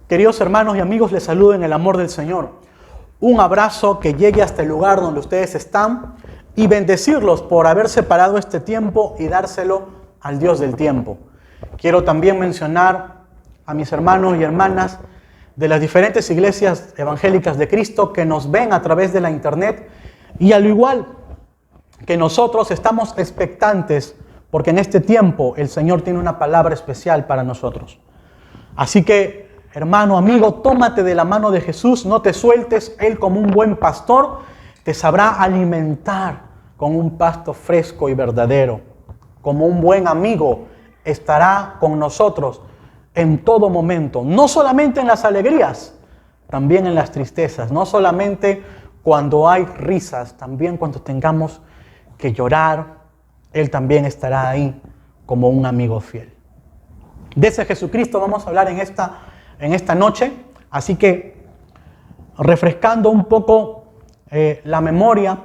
Queridos hermanos y amigos, les saludo en el amor del Señor. Un abrazo que llegue hasta el lugar donde ustedes están y bendecirlos por haber separado este tiempo y dárselo al Dios del tiempo. Quiero también mencionar a mis hermanos y hermanas de las diferentes iglesias evangélicas de Cristo que nos ven a través de la internet y al igual que nosotros estamos expectantes porque en este tiempo el Señor tiene una palabra especial para nosotros. Así que, hermano, amigo, tómate de la mano de Jesús, no te sueltes. Él, como un buen pastor, te sabrá alimentar con un pasto fresco y verdadero. Como un buen amigo, estará con nosotros en todo momento, no solamente en las alegrías, también en las tristezas, no solamente cuando hay risas, también cuando tengamos que llorar, Él también estará ahí como un amigo fiel. De ese Jesucristo vamos a hablar en esta noche, así que refrescando un poco la memoria,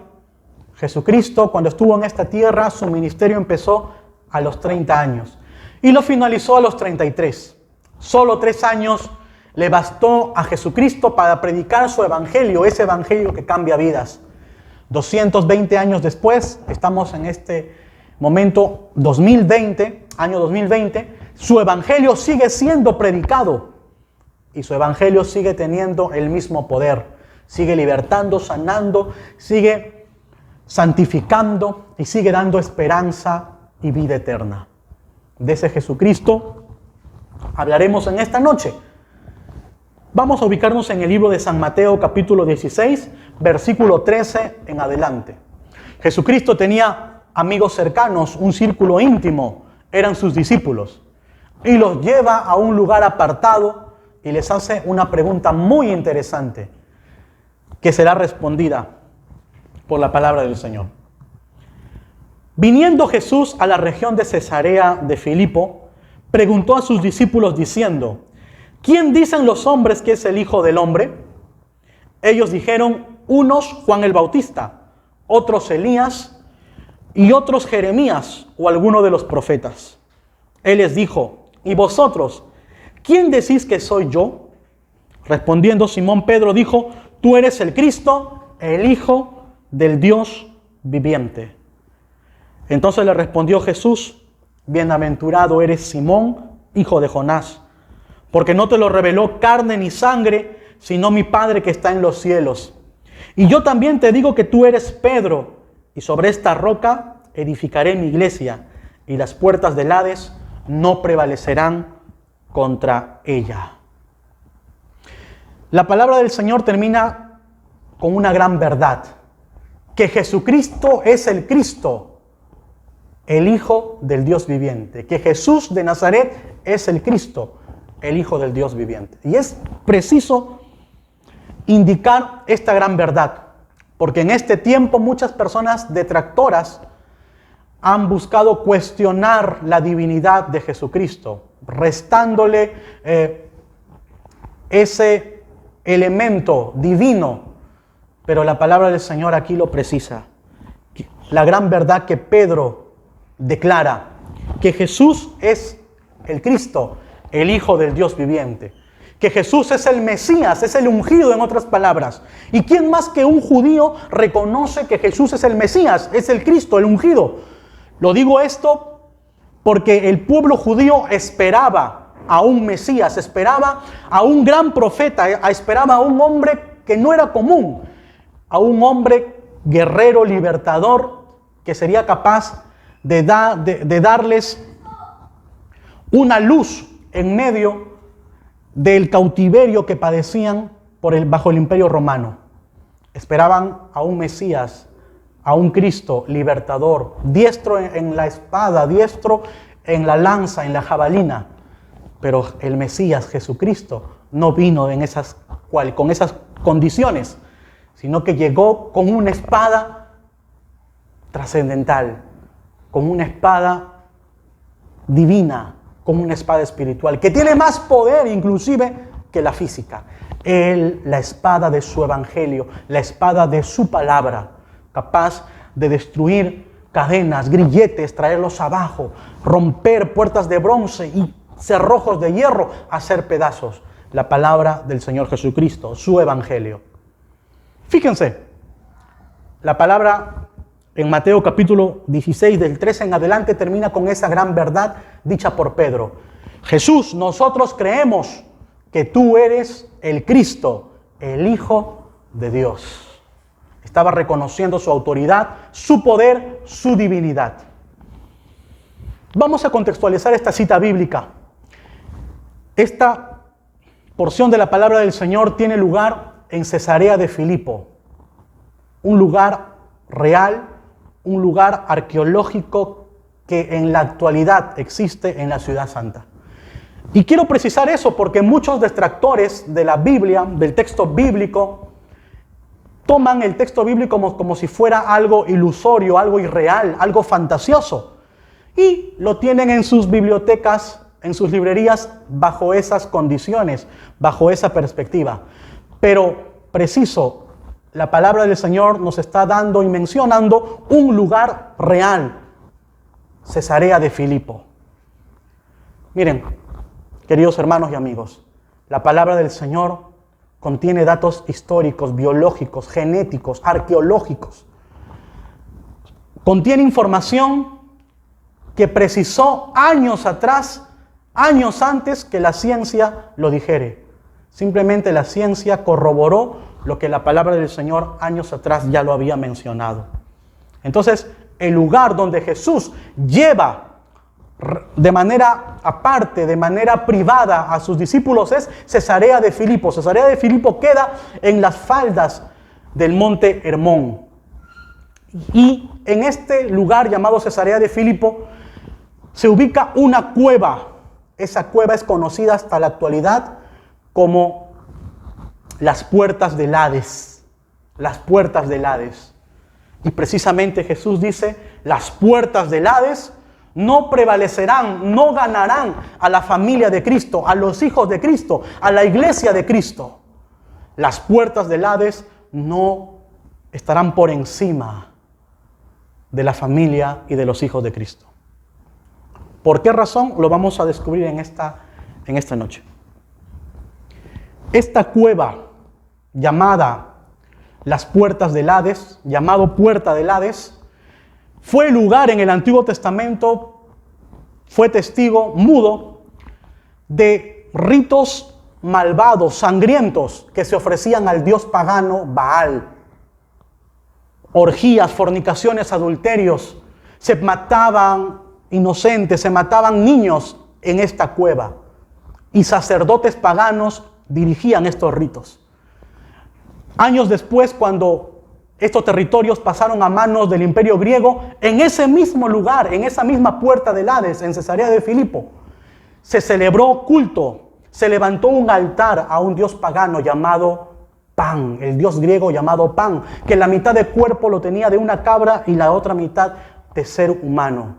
Jesucristo cuando estuvo en esta tierra, su ministerio empezó a los 30 años y lo finalizó a los 33. Solo 3 años le bastó a Jesucristo para predicar su evangelio, ese evangelio que cambia vidas. 220 años después, estamos en este momento 2020, año 2020, su evangelio sigue siendo predicado y su evangelio sigue teniendo el mismo poder. Sigue libertando, sanando, sigue santificando y sigue dando esperanza y vida eterna. De ese Jesucristo hablaremos en esta noche. Vamos a ubicarnos en el libro de San Mateo, capítulo 16, versículo 13 en adelante. Jesucristo tenía amigos cercanos, un círculo íntimo, eran sus discípulos. Y los lleva a un lugar apartado y les hace una pregunta muy interesante, que será respondida por la palabra del Señor. Viniendo Jesús a la región de Cesarea de Filipo, preguntó a sus discípulos diciendo: ¿quién dicen los hombres que es el Hijo del Hombre? Ellos dijeron: unos Juan el Bautista, otros Elías y otros Jeremías o alguno de los profetas. Él les dijo: ¿y vosotros, quién decís que soy yo? Respondiendo Simón Pedro dijo: tú eres el Cristo, el Hijo del Dios viviente. Entonces le respondió Jesús: bienaventurado eres Simón, hijo de Jonás, porque no te lo reveló carne ni sangre, sino mi Padre que está en los cielos. Y yo también te digo que tú eres Pedro, y sobre esta roca edificaré mi iglesia, y las puertas del Hades no prevalecerán contra ella. La palabra del Señor termina con una gran verdad, que Jesucristo es el Cristo, el Hijo del Dios viviente, que Jesús de Nazaret es el Cristo, el Hijo del Dios viviente. Y es preciso indicar esta gran verdad, porque en este tiempo muchas personas detractoras han buscado cuestionar la divinidad de Jesucristo, restándole ese elemento divino, pero la palabra del Señor aquí lo precisa. La gran verdad que Pedro declara, que Jesús es el Cristo, el Hijo del Dios viviente, que Jesús es el Mesías, es el ungido en otras palabras. ¿Y quién más que un judío reconoce que Jesús es el Mesías, es el Cristo, el ungido? Lo digo esto porque el pueblo judío esperaba a un Mesías, esperaba a un gran profeta, esperaba a un hombre que no era común, a un hombre guerrero, libertador, que sería capaz de darles una luz en medio del cautiverio que padecían bajo el imperio romano. Esperaban a un Mesías, a un Cristo libertador, diestro en la espada, diestro en la lanza, en la jabalina. Pero el Mesías, Jesucristo, no vino con esas condiciones, sino que llegó con una espada trascendental, con una espada divina, con una espada espiritual, que tiene más poder inclusive que la física. La espada de su evangelio, la espada de su palabra, capaz de destruir cadenas, grilletes, traerlos abajo, romper puertas de bronce y cerrojos de hierro, hacer pedazos. la palabra del Señor Jesucristo, su evangelio. Fíjense, la palabra en Mateo capítulo 16, del 13 en adelante, termina con esa gran verdad dicha por Pedro. Jesús, nosotros creemos que tú eres el Cristo, el Hijo de Dios. Estaba reconociendo su autoridad, su poder, su divinidad. Vamos a contextualizar esta cita bíblica. Esta porción de la palabra del Señor tiene lugar en Cesarea de Filipo, un lugar real, un lugar arqueológico que en la actualidad existe en la Ciudad Santa. Y quiero precisar eso porque muchos detractores de la Biblia, del texto bíblico, toman el texto bíblico como si fuera algo ilusorio, algo irreal, algo fantasioso. Y lo tienen en sus bibliotecas, en sus librerías, bajo esas condiciones, bajo esa perspectiva. Pero preciso, la palabra del Señor nos está dando y mencionando un lugar real, Cesarea de Filipo. Miren, queridos hermanos y amigos, la palabra del Señor contiene datos históricos, biológicos, genéticos, arqueológicos. Contiene información que precisó años atrás, años antes que la ciencia lo dijere. Simplemente la ciencia corroboró lo que la palabra del Señor años atrás ya lo había mencionado. Entonces, el lugar donde Jesús lleva de manera aparte, de manera privada a sus discípulos es Cesarea de Filipo. Cesarea de Filipo queda en las faldas del monte Hermón. Y en este lugar llamado Cesarea de Filipo se ubica una cueva. Esa cueva es conocida hasta la actualidad como las puertas del Hades. Las puertas del Hades. Y precisamente Jesús dice, las puertas del Hades no prevalecerán, no ganarán a la familia de Cristo, a los hijos de Cristo, a la iglesia de Cristo. Las puertas del Hades no estarán por encima de la familia y de los hijos de Cristo. ¿Por qué razón? Lo vamos a descubrir en esta noche. Esta cueva llamada las puertas del Hades, llamado Puerta del Hades, fue lugar en el Antiguo Testamento, fue testigo mudo de ritos malvados, sangrientos, que se ofrecían al dios pagano Baal. Orgías, fornicaciones, adulterios, se mataban inocentes, se mataban niños en esta cueva. Y sacerdotes paganos dirigían estos ritos. Años después, cuando estos territorios pasaron a manos del Imperio griego, en ese mismo lugar, en esa misma puerta del Hades, en Cesarea de Filipo, se celebró culto, se levantó un altar a un dios pagano llamado Pan, el dios griego llamado Pan, que la mitad de cuerpo lo tenía de una cabra y la otra mitad de ser humano.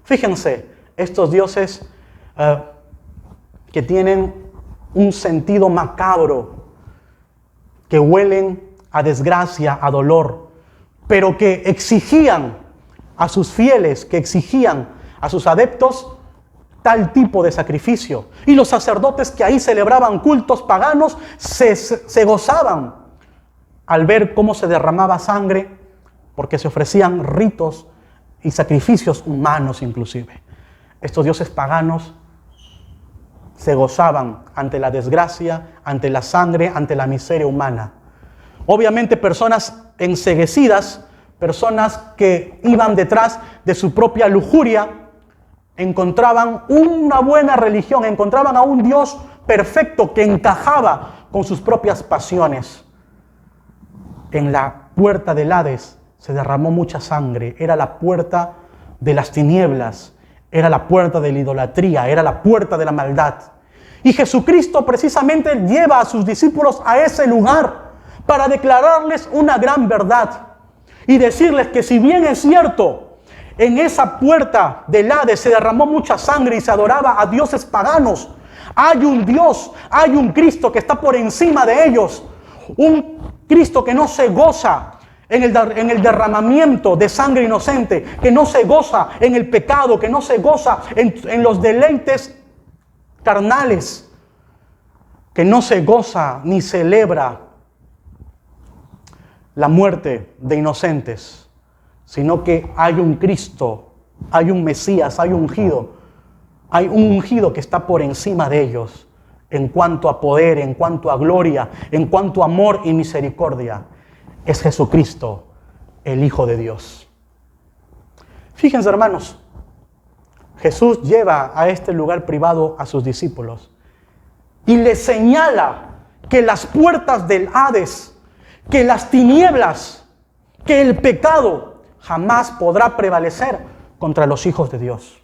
Fíjense, estos dioses que tienen un sentido macabro, que huelen a desgracia, a dolor, pero que exigían a sus fieles, que exigían a sus adeptos tal tipo de sacrificio. Y los sacerdotes que ahí celebraban cultos paganos se gozaban al ver cómo se derramaba sangre, porque se ofrecían ritos y sacrificios humanos inclusive. Estos dioses paganos se gozaban ante la desgracia, ante la sangre, ante la miseria humana. Obviamente personas enceguecidas, personas que iban detrás de su propia lujuria, encontraban una buena religión, encontraban a un Dios perfecto que encajaba con sus propias pasiones. En la puerta del Hades se derramó mucha sangre, era la puerta de las tinieblas, era la puerta de la idolatría, era la puerta de la maldad. Y Jesucristo precisamente lleva a sus discípulos a ese lugar para declararles una gran verdad y decirles que si bien es cierto, en esa puerta del Hades se derramó mucha sangre y se adoraba a dioses paganos, hay un Dios, hay un Cristo que está por encima de ellos, un Cristo que no se goza en el derramamiento de sangre inocente, que no se goza en el pecado, que no se goza en los deleites carnales, que no se goza ni celebra la muerte de inocentes, sino que hay un Cristo, hay un Mesías, hay un ungido que está por encima de ellos en cuanto a poder, en cuanto a gloria, en cuanto a amor y misericordia. Es Jesucristo, el Hijo de Dios. Fíjense, hermanos, Jesús lleva a este lugar privado a sus discípulos y les señala que las puertas del Hades, que las tinieblas, que el pecado jamás podrá prevalecer contra los hijos de Dios.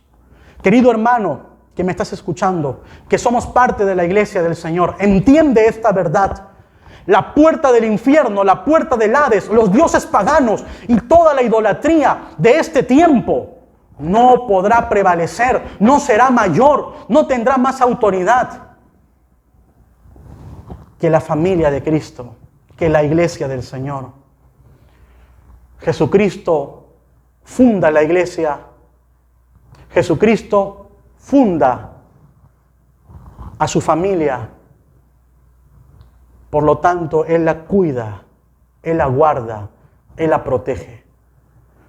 Querido hermano que me estás escuchando, que somos parte de la iglesia del Señor, entiende esta verdad. La puerta del infierno, la puerta del Hades, los dioses paganos y toda la idolatría de este tiempo no podrá prevalecer, no será mayor, no tendrá más autoridad que la familia de Cristo, que la iglesia del Señor. Jesucristo funda la iglesia. Jesucristo funda a su familia. Por lo tanto, Él la cuida, Él la guarda, Él la protege.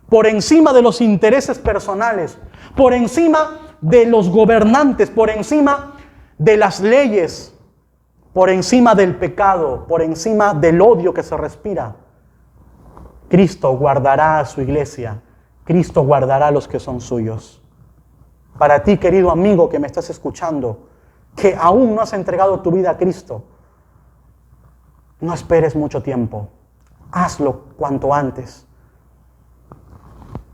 Por encima de los intereses personales, por encima de los gobernantes, por encima de las leyes, por encima del pecado, por encima del odio que se respira, Cristo guardará a su iglesia. Cristo guardará a los que son suyos. Para ti, querido amigo que me estás escuchando, que aún no has entregado tu vida a Cristo, no esperes mucho tiempo. Hazlo cuanto antes.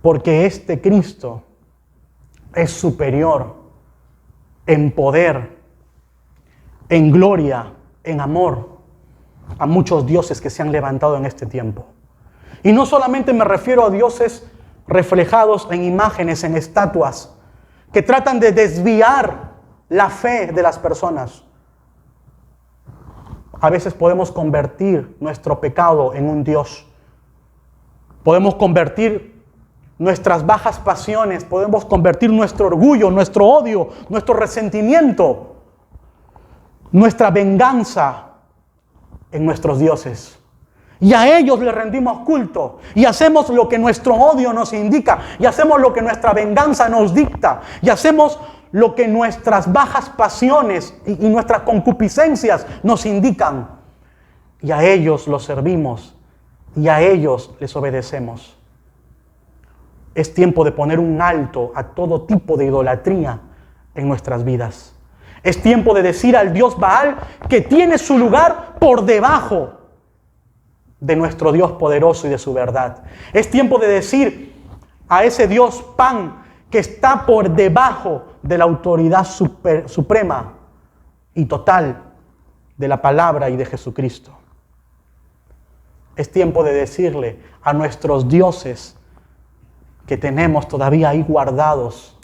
Porque este Cristo es superior en poder, en gloria, en amor a muchos dioses que se han levantado en este tiempo. Y no solamente me refiero a dioses reflejados en imágenes, en estatuas, que tratan de desviar la fe de las personas. A veces podemos convertir nuestro pecado en un Dios. Podemos convertir nuestras bajas pasiones, podemos convertir nuestro orgullo, nuestro odio, nuestro resentimiento, nuestra venganza en nuestros dioses. Y a ellos les rendimos culto. Y hacemos lo que nuestro odio nos indica. Y hacemos lo que nuestra venganza nos dicta. Y hacemos lo que nuestras bajas pasiones y nuestras concupiscencias nos indican. Y a ellos los servimos. Y a ellos les obedecemos. Es tiempo de poner un alto a todo tipo de idolatría en nuestras vidas. Es tiempo de decir al Dios Baal que tiene su lugar por debajo de nuestro Dios poderoso y de su verdad. Es tiempo de decir a ese Dios Pan que está por debajo de la autoridad suprema y total de la palabra y de Jesucristo. Es tiempo de decirle a nuestros dioses que tenemos todavía ahí guardados,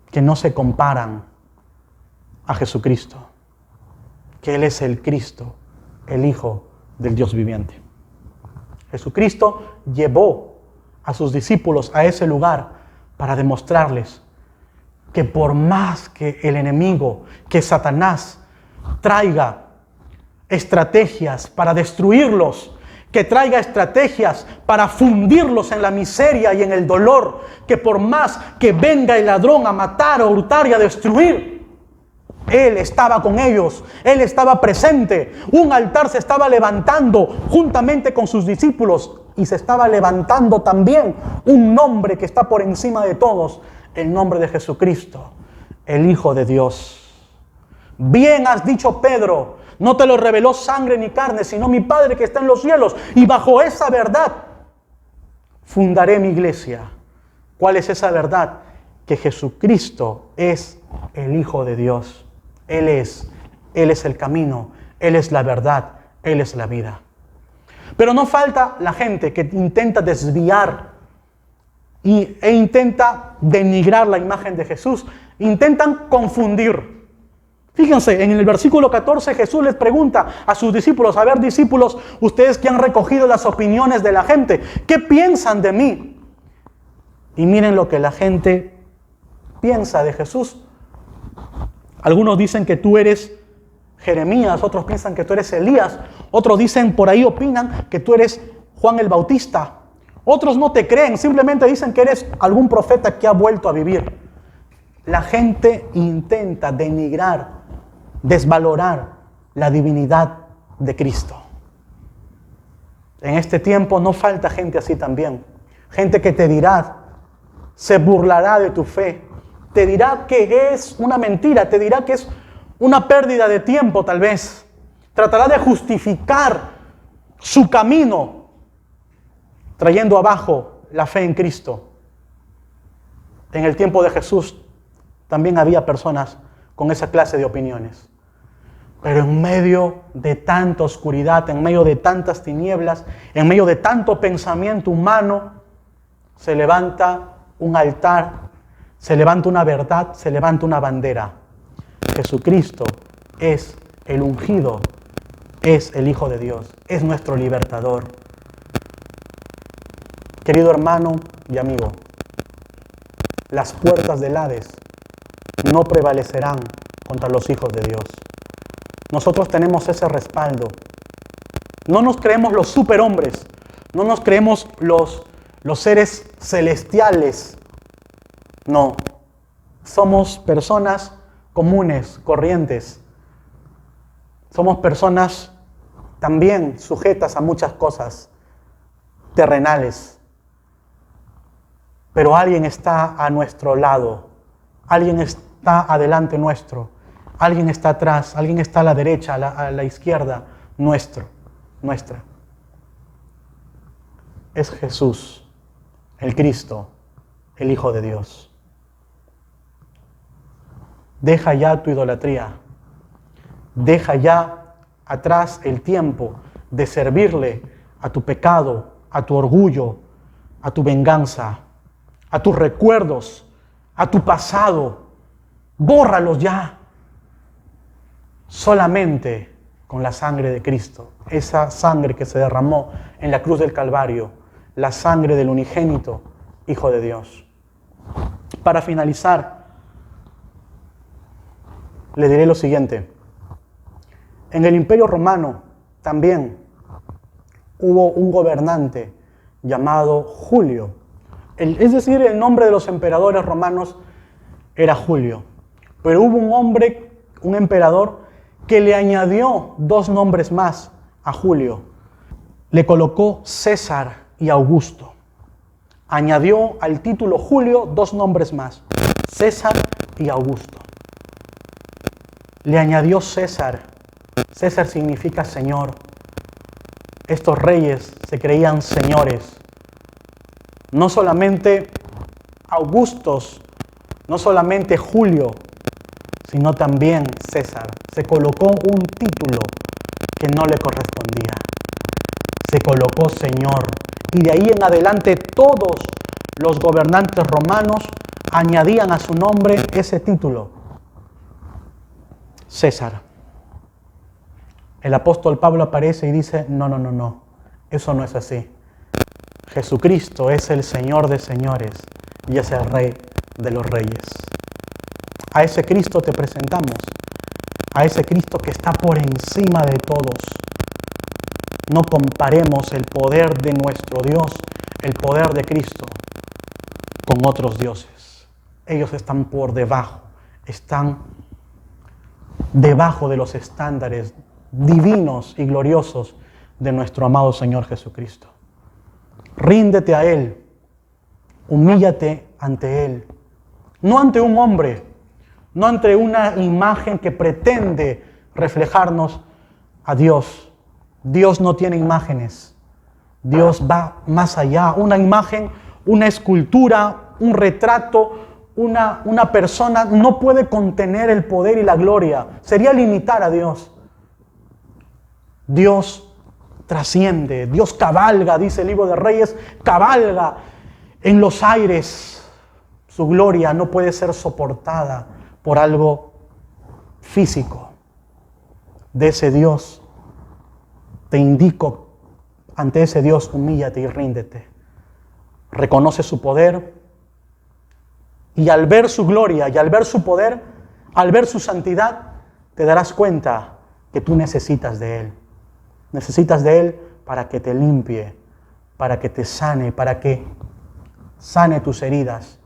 que no se comparan a Jesucristo, que Él es el Cristo, el Hijo del Dios viviente. Jesucristo llevó a sus discípulos a ese lugar para demostrarles que por más que el enemigo, que Satanás, traiga estrategias para destruirlos, que traiga estrategias para fundirlos en la miseria y en el dolor, que por más que venga el ladrón a matar, a hurtar y a destruir, Él estaba con ellos, Él estaba presente. Un altar se estaba levantando juntamente con sus discípulos y se estaba levantando también un nombre que está por encima de todos, el nombre de Jesucristo, el Hijo de Dios. Bien has dicho, Pedro, no te lo reveló sangre ni carne, sino mi Padre que está en los cielos. Y bajo esa verdad fundaré mi iglesia. ¿Cuál es esa verdad? Que Jesucristo es el Hijo de Dios. Él es el camino, Él es la verdad, Él es la vida. Pero no falta la gente que intenta desviar e intenta denigrar la imagen de Jesús. Intentan confundir. Fíjense, en el versículo 14 Jesús les pregunta a sus discípulos: a ver, discípulos, ustedes que han recogido las opiniones de la gente, ¿qué piensan de mí? Y miren lo que la gente piensa de Jesús. Algunos dicen que tú eres Jeremías, otros piensan que tú eres Elías, otros dicen, por ahí opinan que tú eres Juan el Bautista. Otros no te creen, simplemente dicen que eres algún profeta que ha vuelto a vivir. La gente intenta denigrar, desvalorar la divinidad de Cristo. En este tiempo no falta gente así también. Gente que te dirá, se burlará de tu fe, te dirá que es una mentira, te dirá que es una pérdida de tiempo tal vez. Tratará de justificar su camino, trayendo abajo la fe en Cristo. En el tiempo de Jesús también había personas con esa clase de opiniones. Pero en medio de tanta oscuridad, en medio de tantas tinieblas, en medio de tanto pensamiento humano, se levanta un altar, se levanta una verdad, se levanta una bandera. Jesucristo es el ungido, es el Hijo de Dios, es nuestro libertador. Querido hermano y amigo, las puertas del Hades no prevalecerán contra los hijos de Dios. Nosotros tenemos ese respaldo. No nos creemos los superhombres, no nos creemos los seres celestiales. No, somos personas comunes, corrientes. Somos personas también sujetas a muchas cosas terrenales. Pero alguien está a nuestro lado, alguien está adelante nuestro, alguien está atrás, alguien está a la derecha, a la izquierda, nuestra. Es Jesús, el Cristo, el Hijo de Dios. Deja ya tu idolatría, deja ya atrás el tiempo de servirle a tu pecado, a tu orgullo, a tu venganza, a tus recuerdos, a tu pasado. Bórralos ya. Solamente con la sangre de Cristo, esa sangre que se derramó en la cruz del Calvario, la sangre del unigénito Hijo de Dios. Para finalizar, le diré lo siguiente. En el Imperio Romano también hubo un gobernante llamado Julio. Es decir, el nombre de los emperadores romanos era Julio. Pero hubo un emperador, que le añadió 2 nombres más a Julio. Le colocó César y Augusto. Añadió al título Julio 2 nombres más, César y Augusto. Le añadió César. César significa Señor. Estos reyes se creían señores. No solamente Augustos, no solamente Julio, sino también César. Se colocó un título que no le correspondía. Se colocó Señor. Y de ahí en adelante todos los gobernantes romanos añadían a su nombre ese título. César. El apóstol Pablo aparece y dice, no, eso no es así. Jesucristo es el Señor de señores y es el Rey de los reyes. A ese Cristo te presentamos, a ese Cristo que está por encima de todos. No comparemos el poder de nuestro Dios, el poder de Cristo, con otros dioses. Ellos están por debajo, están debajo de los estándares divinos y gloriosos de nuestro amado Señor Jesucristo. Ríndete a Él, humíllate ante Él, no ante un hombre, no ante una imagen que pretende reflejarnos a Dios. Dios no tiene imágenes, Dios va más allá. Una imagen, una escultura, un retrato, una persona no puede contener el poder y la gloria, sería limitar a Dios. Dios trasciende, Dios cabalga, dice el libro de Reyes, cabalga en los aires. Su gloria no puede ser soportada por algo físico. De ese Dios te indico, ante ese Dios humíllate y ríndete. Reconoce su poder y al ver su gloria y al ver su poder, Al ver su santidad, te darás cuenta que tú necesitas de Él. Necesitas de Él para que te limpie, para que te sane, para que sane tus heridas,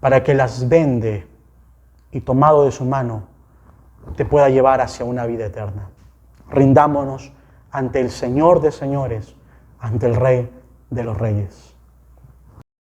para que las vende y tomado de su mano te pueda llevar hacia una vida eterna. Rindámonos ante el Señor de señores, ante el Rey de los reyes.